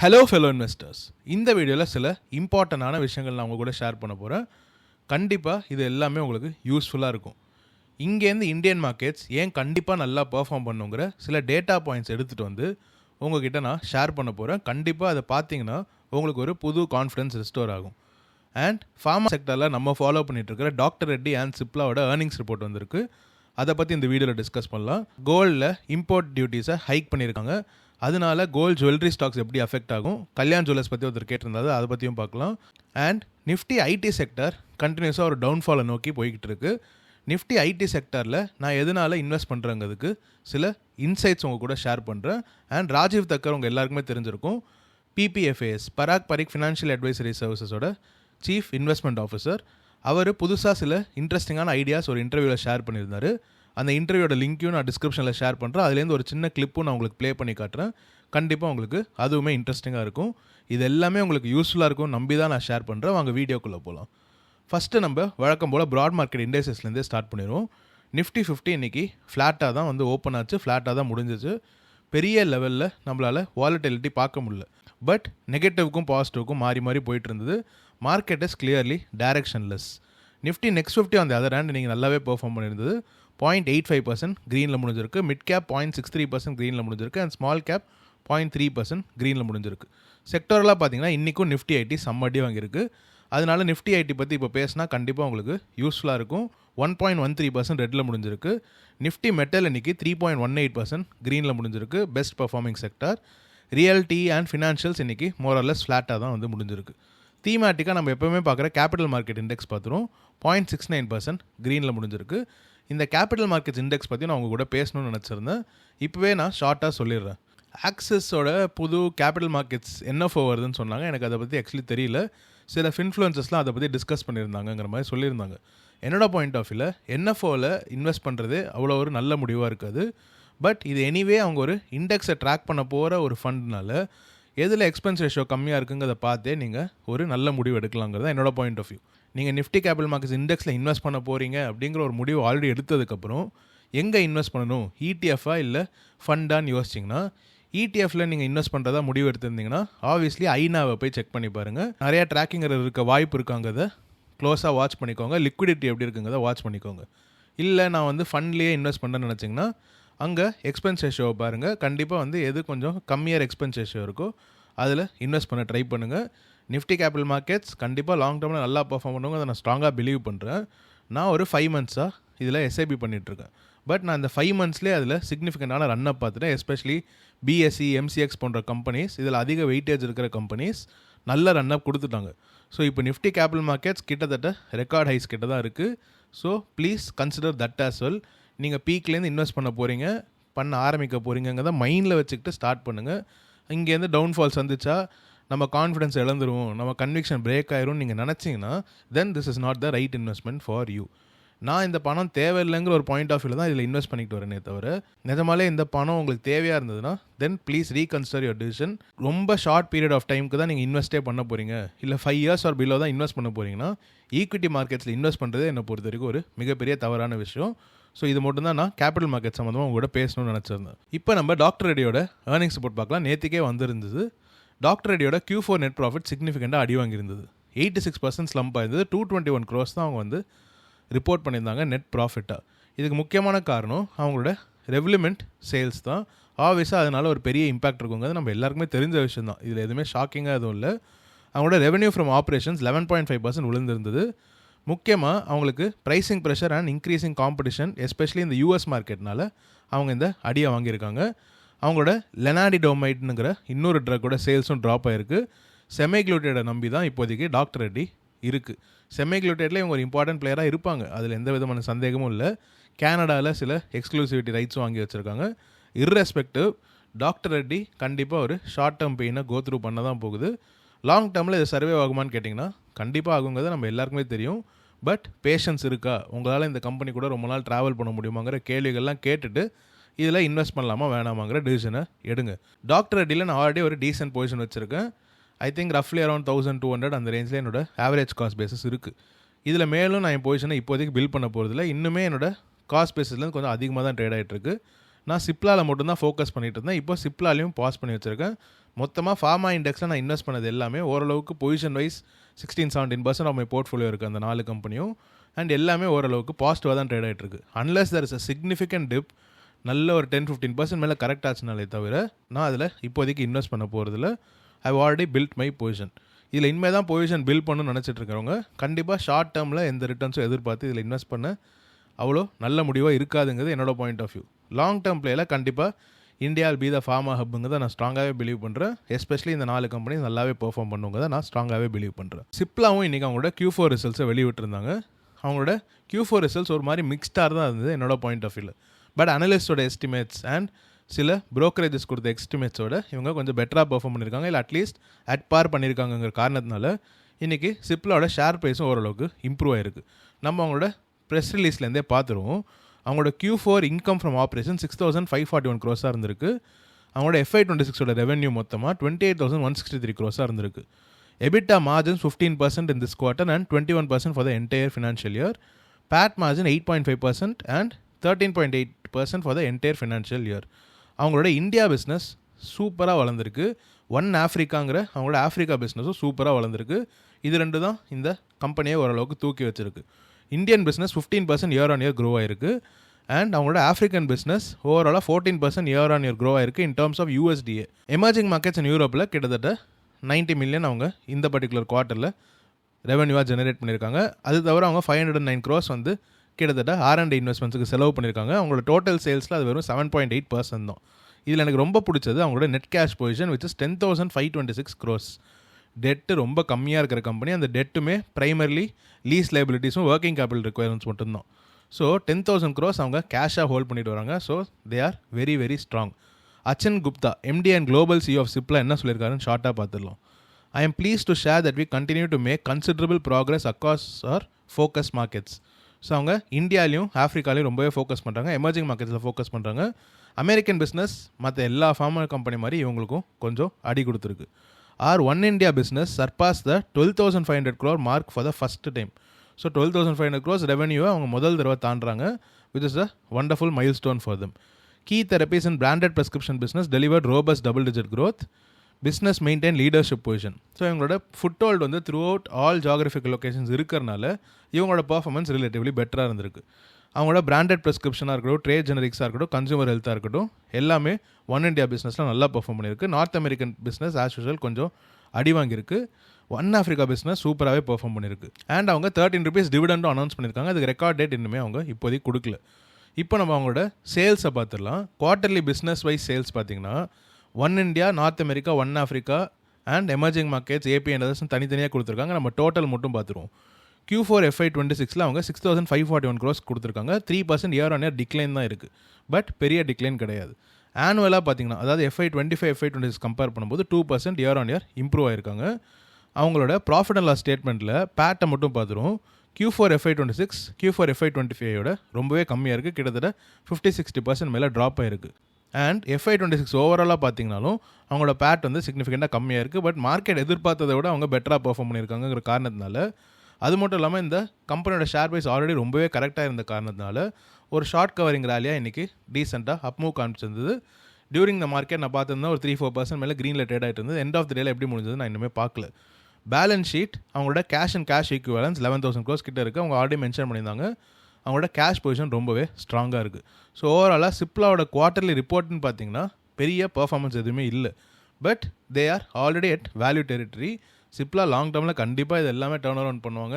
Hello fellow investors, இந்த வீடியோவில் சில இம்பார்ட்டண்டான விஷயங்கள் நான் உங்கள் கூட ஷேர் பண்ண போகிறேன். கண்டிப்பாக இது எல்லாமே உங்களுக்கு யூஸ்ஃபுல்லாக இருக்கும். இங்கேருந்து இந்தியன் மார்க்கெட்ஸ் ஏன் கண்டிப்பாக நல்லா பெர்ஃபார்ம் பண்ணுங்கிற சில டேட்டா பாயிண்ட்ஸ் எடுத்துகிட்டு வந்து உங்ககிட்ட நான் ஷேர் பண்ண போகிறேன். கண்டிப்பாக அதை பார்த்தீங்கன்னா உங்களுக்கு ஒரு புது கான்ஃபிடன்ஸ் ரெஸ்டோர் ஆகும். அண்ட் ஃபார்மா செக்டரில் நம்ம ஃபாலோ பண்ணிட்டு இருக்கிற டாக்டர் ரெட்டி அண்ட் சிப்லாவோட ஏர்னிங்ஸ் ரிப்போர்ட் வந்திருக்கு. அதை பற்றி இந்த வீடியோவில் டிஸ்கஸ் பண்ணலாம். கோல்டில் இம்போர்ட் டியூட்டிஸை ஹைக் பண்ணியிருக்காங்க. அதனால கோல்டு ஜுவல்லரி ஸ்டாக்ஸ் எப்படி அஃபெக்ட் ஆகும், கல்யாண் ஜுவல்லர்ஸ் பற்றி ஒருத்தர் கேட்டிருந்தாரு, அதை பற்றியும் பார்க்கலாம். அண்ட் நிஃப்டி ஐடி செக்டர் கண்டினியூஸாக ஒரு டவுன்ஃபாலை நோக்கி போய்கிட்டு இருக்கு. நிஃப்டி ஐடி செக்டரில் நான் எதனால் இன்வெஸ்ட் பண்ணுறங்கிறதுக்கு சில இன்சைட்ஸ் உங்கள் கூட ஷேர் பண்ணுறேன். அண்ட் ராஜீவ் தக்கர் உங்கள் எல்லாருக்குமே தெரிஞ்சிருக்கும், PPFAS Parag Parikh financial advisory சர்வீசஸோட சீஃப் இன்வெஸ்ட்மெண்ட் ஆஃபீஸர். அவர் புதுசாக சில இன்ட்ரெஸ்டிங்கான ஐடியாஸ் ஒரு இன்டர்வியூவில் ஷேர் பண்ணியிருந்தார். அந்த இன்டர்வியூட லிங்க்கையும் நான் டிஸ்கிரிப்ஷனில் ஷேர் பண்ணுறேன். அதுலேருந்து ஒரு சின்ன கிளிப்பும் நான் உங்களுக்கு ப்ளே பண்ணி காட்டுறேன். கண்டிப்பாக உங்களுக்கு அதுவுமே இன்ட்ரெஸ்டிங்காக இருக்கும். இது எல்லாமே உங்களுக்கு யூஸ்ஃபுல்லாக இருக்கும் நம்பி தான் நான் ஷேர் பண்ணுறேன். வாங்க வீடியோக்குள்ளே போகலாம். ஃபஸ்ட்டு நம்ம வழக்கம் போல் ப்ராட் மார்க்கெட் இண்டெக்ஸஸ்லேருந்தே ஸ்டார்ட் பண்ணிடுவோம். நிஃப்டி 50 இன்றைக்கி ஃப்ளாட்டாக தான் வந்து ஓப்பன் ஆச்சு, ஃப்ளாட்டாக தான் முடிஞ்சிச்சு. பெரிய லெவலில் நம்மளால் வாலட்டிலிட்டி பார்க்க முடியல. பட் நெகட்டிவ்க்கும் பாசிட்டிவ்க்கும் மாறி மாறி போயிட்டு இருந்தது. Market is clearly directionless. Nifty next 50 அந்த அதர் ஹேண்ட் நீங்கள் நல்லாவே பெர்ஃபார்ம் பண்ணியிருந்தது. 0.85% க்ரீனில் முடிஞ்சிருக்கு. மிட் கேப் 0.63% க்ரீனில் முடிஞ்சிருக்கு. அண்ட் ஸ்மால் கேப் 0.3% க்ரீனில் முடிஞ்சிருக்கு. செக்டரெலாம் பார்த்தீங்கன்னா இன்றைக்கும் நிஃப்டி ஐடி செம்மடி வாங்கியிருக்கு. அதனால நிஃப்டி ஐடி பற்றி இப்போ பேசினா கண்டிப்பாக உங்களுக்கு யூஸ்ஃபுல்லாக இருக்கும். 1.13% ரெட்டில் முடிஞ்சிருக்கு. நிஃப்டி மெட்டல் இன்றைக்கி 3.18% க்ரீனில் முடிஞ்சிருக்கு. Best performing sector. Realty and financials இன்றைக்கி மோரல்லஸ் ஃப்ளாட்டாக தான் வந்து முடிஞ்சிருக்கு. தீமேட்டிக்காக நம்ம எப்போவுமே பார்க்குற கேபிட்டல் மார்க்கெட் இண்டெக்ஸ் பார்த்துரும். 0.69% க்ரீனில் முடிஞ்சிருக்கு. இந்த கேபிட்டல் மார்க்கெட்ஸ் இண்டெக்ஸ் பற்றி நான் உங்கள் கூட பேசணும்னு நினச்சிருந்தேன். இப்போவே நான் ஷார்ட்டாக சொல்லிடுறேன். ஆக்சிஸோட புது கேபிட்டல் மார்க்கெட்ஸ் NFO வருதுன்னு சொன்னாங்க. எனக்கு அதை பற்றி ஆக்சுவலி தெரியல. சில இன்ஃப்ளூயன்சஸ்லாம் அதை பற்றி டிஸ்கஸ் பண்ணியிருந்தாங்கங்கிற மாதிரி சொல்லியிருந்தாங்க. என்னோட பாயிண்ட் ஆஃப் வியூவில் NFOவில் இன்வெஸ்ட் பண்ணுறது அவ்வளோ ஒரு நல்ல முடிவாக இருக்காது. பட் இது எனிவே அவங்க ஒரு இண்டெக்ஸை ட்ராக் பண்ண போகிற ஒரு ஃபண்ட்னால எதில் எக்ஸ்பென்ஸ் ரேஷியோ கம்மியாக இருக்குங்கிறத பார்த்தே நீங்கள் ஒரு நல்ல முடிவு எடுக்கலாங்கிறது தான் என்னோட பாயிண்ட் ஆஃப் வியூ. நீங்கள் நிஃப்டி கேபிட்டல் மார்க்கெட்ஸ் இண்டெக்ஸில் இன்வெஸ்ட் பண்ண போகிறீங்க அப்படிங்கிற ஒரு முடிவு ஆல்ரெடி எடுத்ததுக்கப்புறம் எங்கே இன்வெஸ்ட் பண்ணணும், ETF இல்லை ஃபண்டான்னு யோசிச்சிங்கன்னா, ETFில் நீங்கள் இன்வெஸ்ட் பண்ணுறதா முடிவு எடுத்திருந்தீங்கன்னா ஆப்வியஸ்லி ஐநாவை போய் செக் பண்ணி பாருங்கள். நிறையா ட்ராக்கிங் இருக்க வாய்ப்பு இருக்காங்கிறத க்ளோஸாக வாட்ச் பண்ணிக்கோங்க. லிக்விடிட்டி எப்படி இருக்குங்கிறத வாட்ச் பண்ணிக்கோங்க. இல்லை நான் வந்து ஃபண்ட்லேயே இன்வெஸ்ட் பண்ணுறேன்னு நினச்சிங்கன்னா அங்கே எக்ஸ்பென்ஸ் ரேஷியோவை பாருங்கள். கண்டிப்பாக வந்து எது கொஞ்சம் கம்மியாக எக்ஸ்பென்ஸ் ரேஷியோ இருக்கோ அதில் இன்வெஸ்ட் பண்ண ட்ரை பண்ணுங்கள். நிஃப்டி கேபிட்டல் மார்க்கெட்ஸ் கண்டிப்பாக லாங் டேர்மில் நல்லா பர்ஃபார்ம் பண்ணுவாங்க. அதை நான் ஸ்ட்ராங்காக பிலீவ் பண்ணுறேன். நான் ஒரு 5 மந்த்ஸாக இதில் SIP பண்ணிகிட்ருக்கேன். பட் நான் இந்த 5 மந்த்ஸ்லேயே அதில் சிக்னிஃபிகண்டான ரன்அப் பார்த்துட்டேன். எஸ்பெஷலி BSE, MCX போன்ற கம்பெனிஸ், இதில் அதிக வெயிட்டேஜ் இருக்கிற கம்பெனிஸ் நல்ல ரன்அப் கொடுத்துட்டாங்க. ஸோ இப்போ நிஃப்டி கேபிட்டல் மார்க்கெட்ஸ் கிட்டத்தட்ட ரெக்கார்ட் ஹைஸ் கிட்ட தான் இருக்குது. So please consider that as well. நீங்கள் பீக்லேருந்து இன்வெஸ்ட் பண்ண ஆரம்பிக்க போகிறீங்கிறத மைண்டில் வச்சுக்கிட்டு ஸ்டார்ட் பண்ணுங்கள். இங்கேருந்து டவுன்ஃபால்ஸ் வந்துச்சா நம்ம கான்ஃபிடன்ஸ் இழந்துருவோம், நம்ம கன்விக்ஷன் பிரேக் ஆயிரும் நீங்கள் நினச்சிங்கன்னா then this is not the right investment for you. நான் இந்த பணம் தேவையில்லைங்கிற ஒரு பாயிண்ட் ஆஃப் வியூவில் தான் இதில் இன்வெஸ்ட் பண்ணிட்டு வரேனே தவிர, நிஜமாலே இந்த பணம் உங்களுக்கு தேவையாக இருந்ததுன்னா then please reconsider your decision. ரொம்ப ஷார்ட் பீரியட் ஆஃப் டைமுக்கு தான் நீங்கள் இன்வெஸ்ட்டே பண்ண போகிறீங்க, இல்லை 5 இயர்ஸ் ஆர் பிலோ தான் இன்வெஸ்ட் பண்ண போகிறீங்கன்னா ஈக்விட்டி மார்க்கெட்ஸில் இன்வெஸ்ட் பண்ணுறது என்னை பொறுத்த வரைக்கும் ஒரு மிகப்பெரிய தவறான விஷயம். ஸோ இது மட்டும் தான் நான் கேபிட்டல் மார்க்கெட் சம்மந்தமாக உங்களோட பேசணும்னு நினச்சிருந்தேன். இப்போ நம்ம டாக்டர் ரெட்டியோட ஏர்னிங்ஸ் ரிப்போர்ட் பார்க்கலாம். நேற்றுக்கே வந்திருந்தது. டாக்டர் ரெட்டியோட Q4 நெட் ப்ராஃபிட் சிக்னிஃபிகண்டாக அடி வாங்கியிருந்தது. 86% ஸ்லம்ப் ஆயிருந்தது. 221 crores தான் அவங்க வந்து ரிப்போர்ட் பண்ணியிருந்தாங்க நெட் ப்ராஃபிட்டாக. இதுக்கு முக்கியமான காரணம் அவங்களோட ரெவல்யூமெண்ட் சேல்ஸ் தான். ஆப்வியஸாக அதனால் ஒரு பெரிய இம்பாக்ட் இருக்குங்கிறது நம்ம எல்லாருக்குமே தெரிஞ்ச விஷயம் தான். இதில் எதுவுமே ஷாக்கிங்காக எதுவும் இல்லை. அவங்களோட ரெவன்யூ ஃப்ரம் ஆப்ரேஷன்ஸ் 11.5% விழுந்திருந்தது. முக்கியமாக அவங்களுக்கு pricing pressure and increasing competition especially இந்த US மார்க்கெட்னால அவங்க இந்த அடியை வாங்கியிருக்காங்க. அவங்களோட லெனாடிடோமைட்னுங்கிற இன்னொரு ட்ரக்கோட சேல்ஸும் ட்ராப் ஆகிருக்கு. செமிக்ளூட்டேடை நம்பி தான் இப்போதைக்கு டாக்டர் ரெட்டி இருக்குது. செமிக்ளூட்டேடில் இவங்க ஒரு இம்பார்ட்டன்ட் பிளேயராக இருப்பாங்க, அதில் எந்த விதமான சந்தேகமும் இல்லை. கேனடாவில் சில எக்ஸ்க்ளூசிவிட்டி ரைட்ஸும் வாங்கி வச்சுருக்காங்க. இர்ரெஸ்பெக்டிவ் டாக்டர் ரெட்டி கண்டிப்பாக ஒரு ஷார்ட் டேர்ம் பெயினை கோ த்ரூ பண்ண தான் போகுது. லாங் டேர்மில் இது சர்வே ஆகுமான்னு கேட்டிங்கன்னா கண்டிப்பாக ஆகுங்கிறது நம்ம எல்லாருக்குமே தெரியும். பட் பேஷன்ஸ் இருக்கா, உங்களால் இந்த கம்பெனி கூட ரொம்ப நாள் ட்ராவல் பண்ண முடியுமாங்கிற கேள்விகள்லாம் கேட்டுட்டு இதில் இன்வெஸ்ட் பண்ணலாமா வேணாமாங்கிற டிசிஷனை எடுங்க. டாக்டர் ரெட்டியில் நான் ஆல்ரெடி ஒரு டீசென்ட் பொசிஷன் வச்சுருக்கேன். ஐ திங்க் ரஃப்லி அரௌண்ட் 1200 அந்த ரேஞ்சில் என்னோட ஆவரேஜ் காஸ்ட் பேஸஸ் இருக்குது. இதில் மேலும் நான் என் பொசிஷனை இப்போதைக்கு பில்ட் பண்ண போகிறதில்ல. இன்னுமே என்னோட காஸ்ட் பேஸஸ்லேருந்து கொஞ்சம் அதிகமாக தான் ட்ரேட் ஆகிட்டுருக்கு. நான் சிப்லாவில் மட்டும்தான் ஃபோக்கஸ் பண்ணிட்டு இருந்தேன். இப்போ சிப்லாலையும் பாஸ் பண்ணி வச்சுருக்கேன். மொத்தமாக ஃபார்மா இண்டெக்ஸில் நான் இன்வெஸ்ட் பண்ணது எல்லாமே ஓரளவுக்கு position wise 16-17% of my portfolio இருக்குது அந்த 4 கம்பெனியும். அண்ட் எல்லாமே ஓரளவுக்கு பாசிட்டிவாக தான் ட்ரேட் ஆகிட்டு இருக்கு. Unless there is a significant dip, நல்ல ஒரு 10-15% மேலே கரெக்ட் ஆச்சுனாலே தவிர நான் அதில் இப்போதைக்கு இன்வெஸ்ட் பண்ண போகிறதில்ல. I already build my position. இதில் இனிமேல் தான் பொசிஷன் பில்ட் பண்ணணும்னு நினச்சிட்டு இருக்கிறவங்க கண்டிப்பாக ஷார்ட் டேர்மில் எந்த ரிட்டர்ன்ஸும் எதிர்பார்த்து இதில் இன்வெஸ்ட் பண்ண அவ்வளோ நல்ல முடிவாக இருக்காதுங்கிறது என்னோட point of view. Long term பிளேயில் கண்டிப்பாக இந்தியா பி த ஃபார்மா ஹப்புங்கிறத நான் ஸ்ட்ராங்காகவே பிலீவ் பண்ணுறேன். எஸ்பெஷலி இந்த 4 கம்பெனி நல்லாவே பெர்ஃபார்ம் பண்ணுங்கிறத நான் ஸ்ட்ராங்காகவே பிலீவ் பண்ணுறேன். சிப்லாவும் இன்றைக்கி அவங்களோட Q4 ரிசல்ட்ஸை வெளியிட்டிருந்தாங்க. அவங்களோட Q4 ரிசல்ட்ஸ் ஒரு மாதிரி மிக்ஸ்டாக தான் இருந்தது என்னோட பாயிண்ட் ஆஃப் வியூவில். பட் அனலிஸ்டோட எஸ்டிமேட்ஸ் அண்ட் சில ப்ரோக்கரேஜஸ் கொடுத்த எஸ்டிமேட்ஸோட இவங்க கொஞ்சம் பெட்டராக பெர்ஃபார்ம் பண்ணியிருக்காங்க, இல்லை அட்லீஸ்ட் அட் பார் பண்ணியிருக்காங்கிற காரணத்தினால இன்றைக்கி சிப்லாவோட ஷேர் ப்ரைஸும் ஓரளவுக்கு இம்ப்ரூவ் ஆகிருக்கு. நம்ம அவங்களோட ப்ரெஸ் ரிலீஸ்லேருந்தே பார்த்துருவோம். அவங்களோட Q4 income from operation 6,541 crores இருந்திருக்கு. அவங்களோட FY26 ரெவென்யூ மொத்தமாக 28,163 crores இருந்திருக்கு. EBITDA margins 15% in this quarter and 21% for the entire financial year. PAT margin 8.5% and 13.8% for the entire financial year. அவங்களோட இந்தியா பிஸ்னஸ் சூப்பராக வளர்ந்துருக்கு. ஒன் ஆஃப்ரிக்காங்கிற அவங்களோட ஆஃப்ரிக்கா பிஸ்னஸும் சூப்பராக வளர்ந்துருக்கு. இது ரெண்டு தான் இந்த கம்பெனியை ஓரளவுக்கு தூக்கி வச்சிருக்கு. Indian business 15% year on year grow ஆயிருக்கு. அண்ட் அவங்களோட ஆஃப்ரிக்கன் பிஸ்னஸ் ஓவராலாக 14% இயர் ஆன் இயர் க்ரோ ஆயிருக்கு in terms of USDA. Emerging markets in யூரோப்பில் கிட்டத்தட்ட 90 million அவங்க இந்த பர்டிகுலர் குவார்ட்டரில் ரெவன்யூவாக ஜெனரேட் பண்ணியிருக்காங்க. அது தவிர அவங்க 509 crores வந்து கிட்டத்தட்ட R&D இன்வெஸ்ட்மெண்ட்ஸுக்கு செலவு பண்ணியிருக்காங்க. அவங்களோட டோட்டல் சேல்ஸில் அது வெறும் 7.8% தான். இதில் எனக்கு ரொம்ப பிடிச்சது அவங்களோட net cash position which is 10,526 crores. Debt ரொம்ப கம்மியாக இருக்கிற கம்பெனி. அந்த டெட்டுமே ப்ரைமர்லி லீஸ் லைபிலிட்டிஸும் ஒர்க்கிங் கேபிட்டல் ரிக்வயர்மெண்ட்ஸ் மட்டும்தான். ஸோ 10,000 crores அவங்க கேஷாக ஹோல்ட் பண்ணிட்டு வராங்க. So they are very very strong. Achin Gupta MD and global CEO of Cipla என்ன சொல்லியிருக்காருன்னு ஷார்ட்டாக பார்த்துடலாம். I am pleased to share that we continue to make considerable progress across our focus markets. So அவங்க இந்தியாலையும் ஆஃப்ரிக்காலையும் ரொம்பவே ஃபோக்கஸ் பண்ணுறாங்க, எமர்ஜிங் மார்க்கெட்ஸில் ஃபோக்கஸ் பண்ணுறாங்க. அமெரிக்கன் பிஸ்னஸ் மற்ற எல்லா ஃபார்மா கம்பெனி மாதிரி இவங்களுக்கும் கொஞ்சம் அடி கொடுத்துருக்கு. One India business surpass the 12,500 crore mark for the first time. So 12,500 crores ரெவன்யூவை அவங்க முதல் தடவை தாண்டுறாங்க, விச் இஸ் அ வண்டர்ஃபுல் மைல் ஸ்டோன் for them. Key therapies and branded prescription business delivered robust double-digit growth. Business maintain leadership position. So இவங்களோட food hold வந்து through out all geographical locations இருக்கிறனால இவங்களோட பர்ஃபார்மன்ஸ் ரிலேட்டிவ்லி பெட்டராக இருந்திருக்கு. அவங்களோட பிராண்டட் ப்ரெஸ்கிரிப்ஷனாக இருக்கட்டும், ட்ரேட் ஜெனரிக்ஸாக இருக்கட்டும், கன்சூமர் ஹெல்த்தாக இருக்கட்டும், எல்லாமே ஒன் இந்தியா பிஸ்னஸில் நல்லா பர்ஃபார்ம் பண்ணியிருக்கு. North American business as usual கொஞ்சம் அடி வாங்கியிருக்கு. ஒன் ஆஃப்ரிக்கா பிஸ்னஸ் சூப்பராகவே பர்ஃபார்ம் பண்ணியிருக்கு. அண்ட் அவங்க 13 rupees டிவிடெண்டும் அனௌன்ஸ் பண்ணியிருக்காங்க. அதுக்கு ரெக்கார்ட் டேட் இன்னுமே அவங்க இப்போதைக்கு கொடுக்கல. இப்போ நம்ம அவங்களோட சேல்ஸை பார்த்துடலாம். குவார்ட்டர்லி பிஸ்னஸ் வைஸ் சேல்ஸ் பார்த்தீங்கன்னா one India, north America, one Africa and emerging markets AP and others தனித்தனியாக கொடுத்துருக்காங்க. நம்ம டோட்டல் மட்டும் பார்த்துருவோம். Q4 FY26 அவங்க 6,541 crores கொடுத்துருக்காங்க. 3% இயர் ஆன் இயர் டிக்ளைன் தான் இருக்குது, பட் பெரிய டிக்ளைன் கிடையாது. ஆனுவலாக பார்த்தீங்கன்னா அதாவது FY25 FY26 கம்பேர் பண்ணும்போது 2% இயர் ஆன் இயர் இம்ப்ரூவ் ஆயிருக்காங்க. அவங்களோட ப்ராஃபிட் அண்ட் லாஸ் ஸ்டேட்மெண்ட்டில் பேட்டை மட்டும் பார்த்துருவோம். Q4 FY26 Q4 FY25 ரொம்பவே கம்மியாக இருக்குது, கிட்டத்தட்ட 50-60% மேலே ட்ராப் ஆகிருக்கு. அண்ட் FY26 ஓவராலாக பார்த்தீங்கனாலும் அவங்களோட பேட் வந்து சிக்னிஃபிகண்ட்டாக கம்மியாக இருக்குது. பட் மார்க்கெட் எதிர்பார்த்ததை விட அவங்க பெட்டராக பெர்ஃபார்ம் பண்ணியிருக்காங்கிற காரணத்தினால, அது மட்டும் இல்லாமல் இந்த கம்பெனியோட ஷேர் ப்ரைஸ் ஆல்ரெடி ரொம்பவே கரெக்டாக இருந்த காரணத்தினால ஒரு ஷார்ட் கவரிங் ரேலியாக இன்றைக்கி டீசெண்டாக அப்மூவ் காமிச்சிருந்தது. டியூரிங் த மார்க்கெட் நான் பார்த்துருந்தேன் ஒரு 3-4% மேலே க்ரீனில் ட்ரேட் ஆகிட்டு இருந்தது. எண்ட் ஆஃப் த டேல எப்படி முடிஞ்சது நான் இன்னுமே பார்க்கல. பேலன்ஸ் ஷீட் அவங்களோட cash and cash equivalence 11,000 crores கிட்ட இருக்குது. அவங்க ஆல்ரெடி மென்ஷன் பண்ணியிருந்தாங்க அவங்களோட கேஷ் பொசிஷன் ரொம்பவே ஸ்ட்ராங்காக இருக்குது. ஸோ ஓவராலாக சிப்லாவோட குவார்ட்டர்லி ரிப்போர்ட்னு பார்த்தீங்கன்னா பெரிய பர்ஃபார்மன்ஸ் எதுவுமே இல்லை. But they are already at value territory. Cipla long டேர்மில் கண்டிப்பாக இது எல்லாமே டர்ன் அரவுண்ட் பண்ணுவாங்க.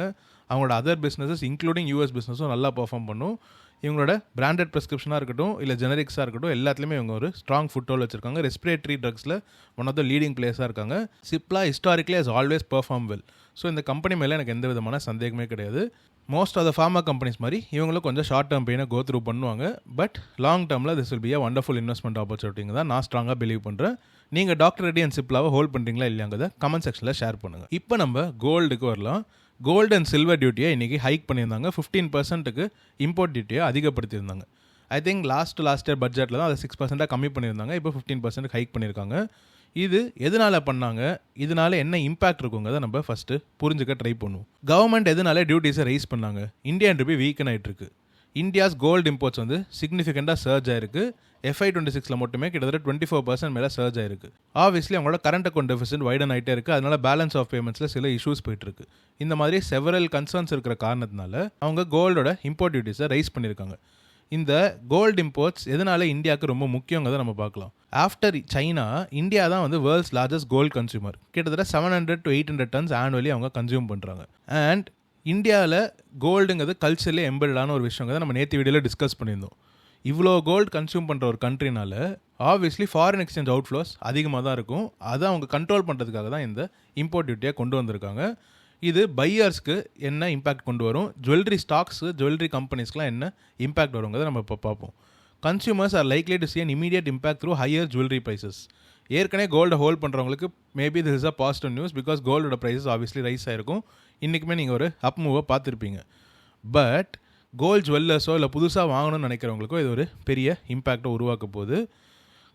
அவங்களோட அதர் பிஸ்னஸஸ் இன்க்ளூடிங் US பிஸ்னஸும் நல்லா பர்ஃபார்ம் பண்ணும். இவங்களோட பிராண்டட் ப்ரெஸ்கிரிப்ஷனாக இருக்கட்டும், இல்லை ஜெனரிக்ஸாக இருக்கட்டும், எல்லாத்துலேயுமே இவங்க ஒரு ஸ்ட்ராங் ஃபுட் ஹோல்ட் வச்சிருக்காங்க. ரெஸ்பிரேட்டரி ட்ரக்ஸில் ஒன் ஆஃப் த லீடிங் பிளேஸாக இருக்காங்க. Cipla historically has always perform well. So இந்த கம்பெனி மேலே எனக்கு எந்த விதமான சந்தேகமே கிடையாது. Most of the pharma companies மாதிரி இவங்களும் கொஞ்சம் ஷார்ட் டேர்ம் பெயினை கோ த்ரூ பண்ணுவாங்க. பட் லாங் டேர்மில் this will be a wonderful investment ஆப்பர்ச்சுனிட்டிங்க தான் நான் ஸ்ட்ராங்காக பிலீவ் பண்ணுறேன். நீங்கள் டாக்டர் ரெட்டி அண்ட் சிப்லாவை ஹோல்ட் பண்ணுறீங்களா இல்லையாங்கிறத கமெண்ட் செக்ஷனில் ஷேர் பண்ணுங்கள். இப்போ நம்ம கோல்டுக்கு வரலாம். கோல்டு அண்ட் சில்வர் டியூட்டியை இன்றைக்கி ஹைக் பண்ணியிருந்தாங்க. 15% இம்போர்ட் டியூட்டியை அதிகப்படுத்தியிருந்தாங்க. ஐ திங்க் லாஸ்ட் இயர் பட்ஜெட்டில் தான் அதை 6% கம்மி பண்ணியிருந்தாங்க. இப்போ 15% ஹைக் பண்ணியிருக்காங்க. இது எதனால் பண்ணாங்க, இதனால என்ன இம்பாக்ட் இருக்குங்கிறத நம்ம ஃபஸ்ட்டு புரிஞ்சுக்க ட்ரை பண்ணுவோம். கவர்மெண்ட் எதனால டியூட்டிஸை ரைஸ் பண்ணாங்க? இந்தியன் ரூபி வீக்கன் ஆகிட்டு இருக்கு. இந்தியாஸ் கோல்டு இம்போர்ட்ஸ் வந்து சிக்னிஃபிகண்ட்டாக சர்ஜ் ஆயிருக்கு. FY26 மட்டுமே கிட்டத்தட்ட 24% மேலே சர்ஜ் ஆயிருக்கு. ஆப்வியஸ்லி அவங்களோட கரண்ட் அக்கௌண்ட் டெஃபிசிட் வைடன் ஆகிட்டே இருக்குது. அதனால பேலன்ஸ் ஆஃப் பேமெண்ட்ஸில் சில இஷ்யூஸ் போயிட்டு இருக்கு. இந்த மாதிரி செவரல் கன்சர்ன்ஸ் இருக்கிற காரணத்தினால அவங்க கோல்டோட இம்போர்ட் டியூட்டிஸை ரைஸ் பண்ணியிருக்காங்க. இந்த கோல்டு இம்போர்ட்ஸ் எதனால இந்தியாவுக்கு ரொம்ப முக்கியங்கிறத நம்ம பார்க்கலாம். ஆஃப்டர் சைனா, இந்தியா தான் வந்து வேர்ல்ட்ஸ் லார்ஜஸ்ட் கோல்டு கன்சியூமர். கிட்டத்தட்ட 700 to 800 tons ஆனுவலி அவங்க கன்சியூம் பண்ணுறாங்க. அண்ட் இந்தியாவில் கோல்டுங்கிறது கல்ச்சர்லேயே எம்பெடடான ஒரு விஷயங்கிறத நம்ம நேற்று வீடியோவில் டிஸ்கஸ் பண்ணியிருந்தோம். இவ்வளோ கோல்டு கன்சியூம் பண்ணுற ஒரு கண்ட்ரினால ஆப்வியஸ்லி ஃபாரின் எக்ஸ்சேஞ்ச் அவுட்ஃப்ளோஸ் அதிகமாக தான் இருக்கும். அதை அவங்க கண்ட்ரோல் பண்ணுறதுக்காக தான் இந்த இம்போர்ட் டியூட்டியாக கொண்டு வந்திருக்காங்க. இது பையர்ஸ்க்கு என்ன இம்பேக்ட் கொண்டு வரும், ஜுவல்லரி ஸ்டாக்ஸு, ஜுவல்லரி கம்பெனிஸ்க்குலாம் என்ன இம்பேக்ட் வருங்கிறத நம்ம இப்போ பார்ப்போம். Consumers R likely to see an immediate impact through higher jewelry prices. ஏற்கனவே கோல்டை ஹோல்ட் பண்ணுறவங்களுக்கு maybe this is a positive news, because கோல்டோட ப்ரைஸஸ் ஆப்வியஸ்லி ரைஸ் ஆகிருக்கும். இன்றைக்குமே நீங்கள் ஒரு அப் மூவை பார்த்துருப்பீங்க. பட் கோல்ட் ஜுவல்லர்ஸோ இல்லை புதுசாக வாங்கணும்னு நினைக்கிறவங்களுக்கோ இது ஒரு பெரிய இம்பேக்டை உருவாக்க போகுது.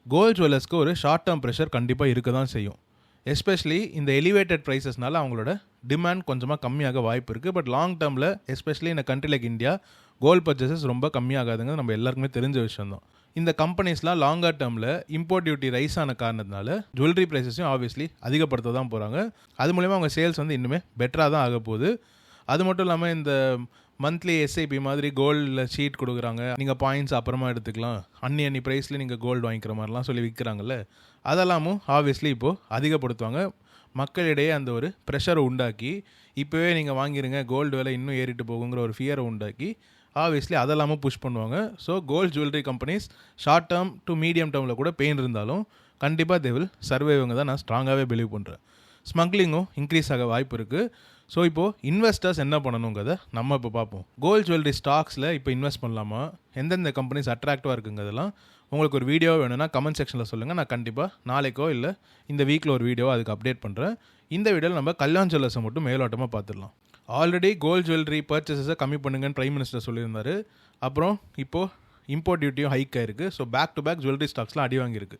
கோல்ட் ஜுவல்லர்ஸ்க்கு ஒரு ஷார்ட் டேர்ம் ப்ரெஷர் கண்டிப்பாக இருக்க தான் செய்யும். எஸ்பெஷலி இந்த எலிவேட்டட் ப்ரைஸஸ்னால அவங்களோட டிமாண்ட் கொஞ்சமாக கம்மியாக வாய்ப்பு இருக்குது. பட் லாங் டேர்மில் எஸ்பெஷலி இந்த country like India gold purchases ரொம்ப கம்மியாகாதுங்க, நம்ம எல்லாருக்குமே தெரிஞ்ச விஷயம் தான். இந்த கம்பெனிஸ்லாம் லாங்கர் டேர்மில் இம்போர்ட் டியூட்டி ரைஸ் ஆன காரணத்தினால ஜுவல்லரி ப்ரைஸஸையும் ஆப்வியஸ்லி அதிகப்படுத்த தான் போகிறாங்க. அது மூலமா அவங்க சேல்ஸ் வந்து இன்னுமே பெட்டராக தான் ஆக போகுது. அது மட்டும் இல்லாமல் இந்த மந்த்லி SIP மாதிரி கோல்டில் ஷீட் கொடுக்குறாங்க, நீங்கள் பாயிண்ட்ஸ் அப்புறமா எடுத்துக்கலாம், அன்னி ப்ரைஸில் நீங்கள் கோல்டு வாங்கிக்கிற மாதிரிலாம் சொல்லி விற்கிறாங்கல்ல, அதெல்லாமும் ஆப்வியஸ்லி இப்போது அதிகப்படுத்துவாங்க. மக்களிடையே அந்த ஒரு ப்ரெஷரை உண்டாக்கி இப்போவே நீங்கள் வாங்கிடுங்க, கோல்டு விலை இன்னும் ஏறிட்டு போகுங்கிற ஒரு ஃபியரை உண்டாக்கி ஆப்வியஸ்லி அதெல்லாமும் புஷ் பண்ணுவாங்க. So gold jewellery companies short term to medium டேர்மில் கூட பெயின் இருந்தாலும் கண்டிப்பாக தே வில் சர்வைவங்க தான் நான் ஸ்ட்ராங்காகவே பிலீவ் பண்ணுறேன். ஸ்மக்லிங்கும் இன்க்ரீஸ் ஆக வாய்ப்பு இருக்குது. ஸோ இப்போது இன்வெஸ்டர்ஸ் என்ன பண்ணணுங்கிறத நம்ம இப்போ பார்ப்போம். கோல்டு ஜுவல்லரி ஸ்டாக்ஸில் இப்போ இன்வெஸ்ட் பண்ணலாமா, எந்தெந்த கம்பெனிஸ் அட்ராக்டிவாக இருக்குங்கிறதெல்லாம் உங்களுக்கு ஒரு வீடியோ வேணும்னா கமெண்ட் செக்ஷனில் சொல்லுங்கள். நான் கண்டிப்பாக நாளைக்கோ இல்லை இந்த வீக்கில் ஒரு வீடியோ அதுக்கு அப்டேட் பண்ணுறேன். இந்த வீடியோவில் நம்ம கல்யாண் ஜுவல்லர்ஸை மட்டும் மேலோட்டமாக பார்த்துடலாம். ஆல்ரெடி கோல்டு ஜுவல்லரி பர்ச்சேஸஸை கம்மி பண்ணுங்கன்னு பிரைம் மினிஸ்டர் சொல்லியிருந்தார். அப்புறம் இப்போது இம்போர்ட் டியூட்டியும் ஹைக் ஆயிருக்கு. So back to back jewellery ஸ்டாக்ஸ்லாம் அடி வாங்கியிருக்கு.